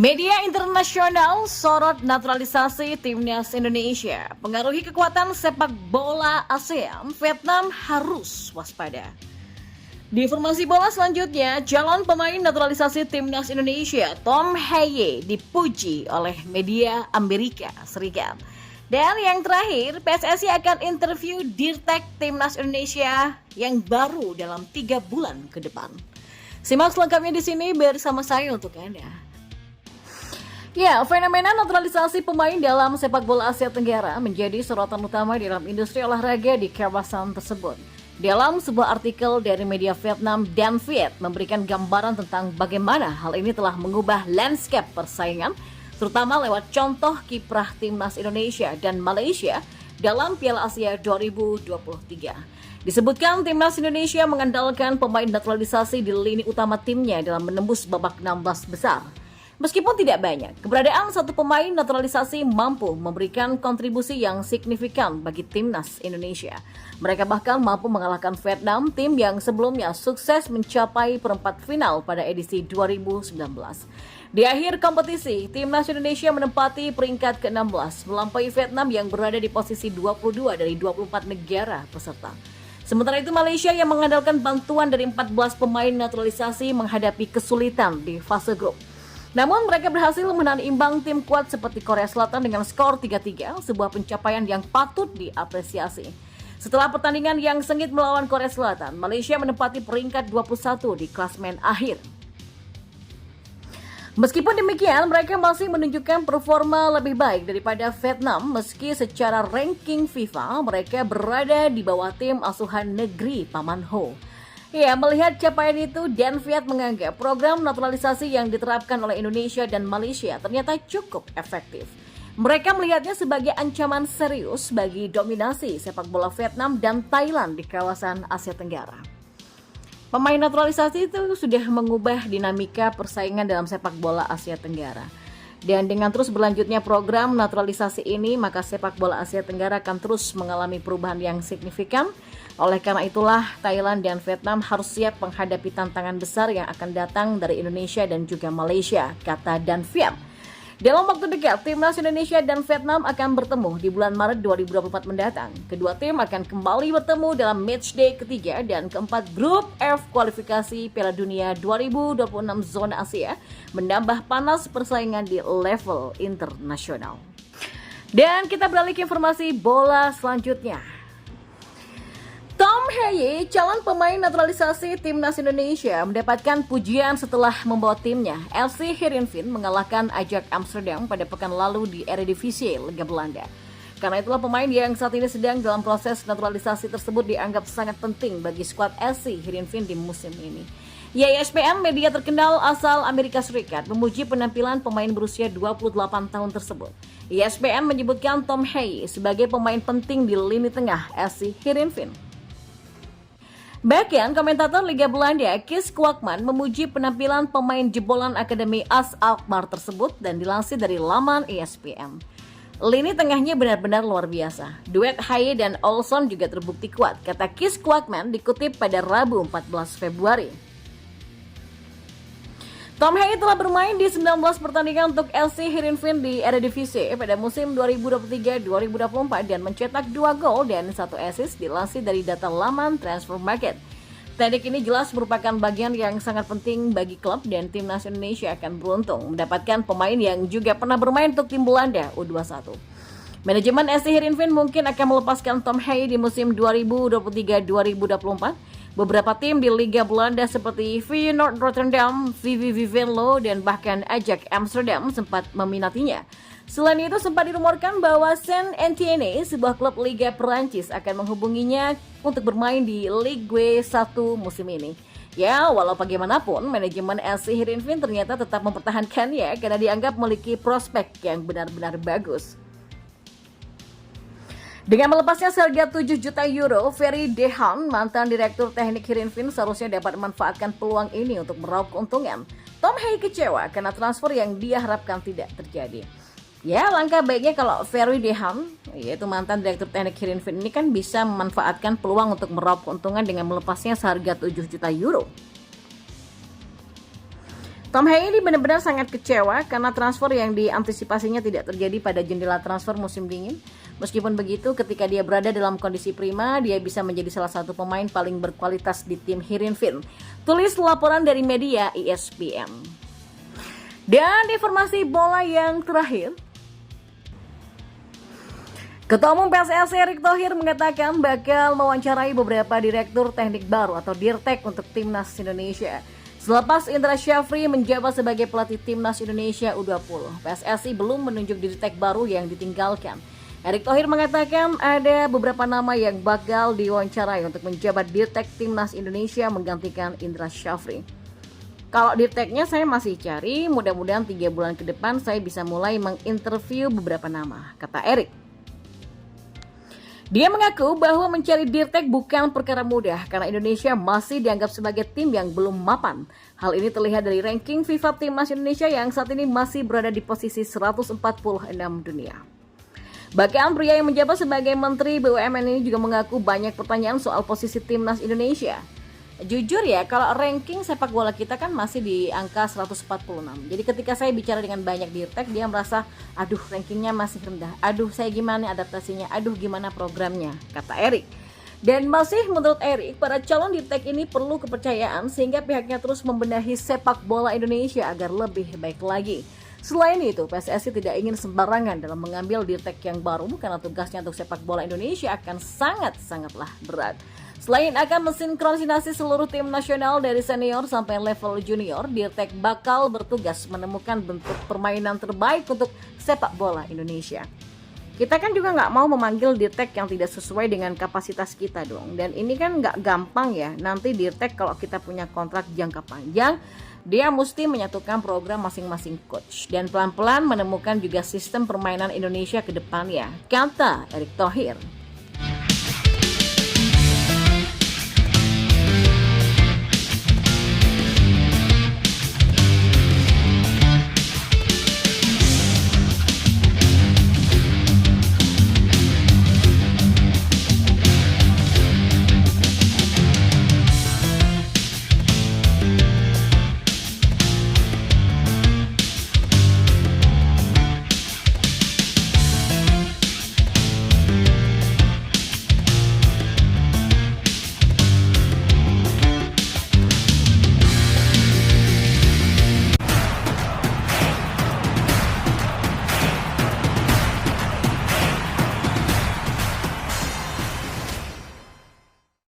Media internasional sorot naturalisasi timnas Indonesia. Pengaruhi kekuatan sepak bola ASEAN, Vietnam harus waspada. Di informasi bola selanjutnya, calon pemain naturalisasi timnas Indonesia Tom Heye dipuji oleh media Amerika Serikat. Dan yang terakhir, PSSI akan interview Dirtek Timnas Indonesia yang baru dalam 3 bulan ke depan. Simak selengkapnya di sini bersama saya untuk Anda. Ya, fenomena naturalisasi pemain dalam sepak bola Asia Tenggara menjadi sorotan utama dalam industri olahraga di kawasan tersebut. Dalam sebuah artikel dari media Vietnam, Dan Viet memberikan gambaran tentang bagaimana hal ini telah mengubah landscape persaingan, terutama lewat contoh kiprah timnas Indonesia dan Malaysia dalam Piala Asia 2023. Disebutkan timnas Indonesia mengandalkan pemain naturalisasi di lini utama timnya dalam menembus babak 16 besar. Meskipun tidak banyak, keberadaan satu pemain naturalisasi mampu memberikan kontribusi yang signifikan bagi timnas Indonesia. Mereka bahkan mampu mengalahkan Vietnam, tim yang sebelumnya sukses mencapai perempat final pada edisi 2019. Di akhir kompetisi, timnas Indonesia menempati peringkat ke-16, melampaui Vietnam yang berada di posisi 22 dari 24 negara peserta. Sementara itu Malaysia yang mengandalkan bantuan dari 14 pemain naturalisasi menghadapi kesulitan di fase grup. Namun mereka berhasil menahan imbang tim kuat seperti Korea Selatan dengan skor 3-3, sebuah pencapaian yang patut diapresiasi. Setelah pertandingan yang sengit melawan Korea Selatan, Malaysia menempati peringkat 21 di klasemen akhir. Meskipun demikian, mereka masih menunjukkan performa lebih baik daripada Vietnam meski secara ranking FIFA mereka berada di bawah tim asuhan negeri Paman Ho. Ya, melihat capaian itu, Dan Viet menganggap program naturalisasi yang diterapkan oleh Indonesia dan Malaysia ternyata cukup efektif. Mereka melihatnya sebagai ancaman serius bagi dominasi sepak bola Vietnam dan Thailand di kawasan Asia Tenggara. Pemain naturalisasi itu sudah mengubah dinamika persaingan dalam sepak bola Asia Tenggara. Dan dengan terus berlanjutnya program naturalisasi ini, maka sepak bola Asia Tenggara akan terus mengalami perubahan yang signifikan. Oleh karena itulah, Thailand dan Vietnam harus siap menghadapi tantangan besar yang akan datang dari Indonesia dan juga Malaysia, kata Dan Viet. Dalam waktu dekat, timnas Indonesia dan Vietnam akan bertemu di bulan Maret 2024 mendatang. Kedua tim akan kembali bertemu dalam matchday ketiga dan keempat grup F kualifikasi Piala Dunia 2026 zona Asia, menambah panas persaingan di level internasional. Dan kita beralih ke informasi bola selanjutnya. Tom Heye, calon pemain naturalisasi timnas Indonesia, mendapatkan pujian setelah membawa timnya FC Heerenveen mengalahkan Ajax Amsterdam pada pekan lalu di Eredivisie Liga Belanda. Karena itulah pemain yang saat ini sedang dalam proses naturalisasi tersebut dianggap sangat penting bagi skuad FC Heerenveen di musim ini. ESPN, media terkenal asal Amerika Serikat, memuji penampilan pemain berusia 28 tahun tersebut. ESPN menyebutkan Tom Heye sebagai pemain penting di lini tengah FC Heerenveen. Bahkan komentator Liga Belanda Kees Kwakman memuji penampilan pemain jebolan Akademi AS Alkmaar tersebut dan dilansir dari laman ESPN. Lini tengahnya benar-benar luar biasa. Duet Heye dan Olson juga terbukti kuat, kata Kees Kwakman dikutip pada Rabu 14 Februari. Tom Heye telah bermain di 19 pertandingan untuk FC Heerenveen di Eredivisie pada musim 2023-2024 dan mencetak 2 gol dan 1 assist dilansir dari data laman Transfer Market. Teknik ini jelas merupakan bagian yang sangat penting bagi klub dan timnas Indonesia akan beruntung mendapatkan pemain yang juga pernah bermain untuk tim Belanda U21. Manajemen FC Heerenveen mungkin akan melepaskan Tom Heye di musim 2023-2024. Beberapa tim di Liga Belanda seperti Feyenoord Rotterdam, VV Venlo, dan bahkan Ajax Amsterdam sempat meminatinya. Selain itu sempat dirumorkan bahwa Saint-Étienne, sebuah klub Liga Perancis, akan menghubunginya untuk bermain di Ligue 1 musim ini. Ya, walau bagaimanapun, manajemen FC Heerenveen ternyata tetap mempertahankannya karena dianggap memiliki prospek yang benar-benar bagus. Dengan melepasnya seharga 7 juta euro, Ferry de Haan, mantan direktur teknik Heerenveen, seharusnya dapat memanfaatkan peluang ini untuk meraup keuntungan. Tom Heye kecewa karena transfer yang dia harapkan tidak terjadi. Ya, langkah baiknya kalau Ferry de Haan, yaitu mantan direktur teknik Heerenveen ini kan bisa memanfaatkan peluang untuk meraup keuntungan dengan melepasnya seharga 7 juta euro. Tom Hailey benar-benar sangat kecewa karena transfer yang diantisipasinya tidak terjadi pada jendela transfer musim dingin. Meskipun begitu, ketika dia berada dalam kondisi prima, dia bisa menjadi salah satu pemain paling berkualitas di tim Heerenveen. Tulis laporan dari media ESPN. Dan informasi bola yang terakhir, Ketua Umum PSSI Erick Thohir mengatakan bakal mewawancarai beberapa direktur teknik baru atau Dirtek untuk Timnas Indonesia. Selepas Indra Syafri menjabat sebagai pelatih Timnas Indonesia U20, PSSI belum menunjuk Dirtek baru yang ditinggalkan. Erick Thohir mengatakan ada beberapa nama yang bakal diwawancarai untuk menjabat Dirtek Timnas Indonesia menggantikan Indra Syafri. Kalau Dirteknya saya masih cari, mudah-mudahan 3 bulan ke depan saya bisa mulai menginterview beberapa nama, kata Erick. Dia mengaku bahwa mencari Dirtek bukan perkara mudah karena Indonesia masih dianggap sebagai tim yang belum mapan. Hal ini terlihat dari ranking FIFA Timnas Indonesia yang saat ini masih berada di posisi 146 dunia. Bahkan pria yang menjabat sebagai Menteri BUMN ini juga mengaku banyak pertanyaan soal posisi Timnas Indonesia. Jujur ya, kalau ranking sepak bola kita kan masih di angka 146. Jadi ketika saya bicara dengan banyak Dirtek, dia merasa, aduh rankingnya masih rendah. Aduh saya gimana adaptasinya, aduh gimana programnya, kata Erick. Dan masih menurut Erick, para calon Dirtek ini perlu kepercayaan sehingga pihaknya terus membenahi sepak bola Indonesia agar lebih baik lagi. Selain itu, PSSI tidak ingin sembarangan dalam mengambil Dirtek yang baru karena tugasnya untuk sepak bola Indonesia akan sangatlah berat. Selain akan mensinkronisasi seluruh tim nasional dari senior sampai level junior, Dirtek bakal bertugas menemukan bentuk permainan terbaik untuk sepak bola Indonesia. Kita kan juga nggak mau memanggil Dirtek yang tidak sesuai dengan kapasitas kita dong. Dan ini kan nggak gampang ya. Nanti Dirtek kalau kita punya kontrak jangka panjang, dia mesti menyatukan program masing-masing coach. Dan pelan-pelan menemukan juga sistem permainan Indonesia ke depannya, kata Erick Thohir.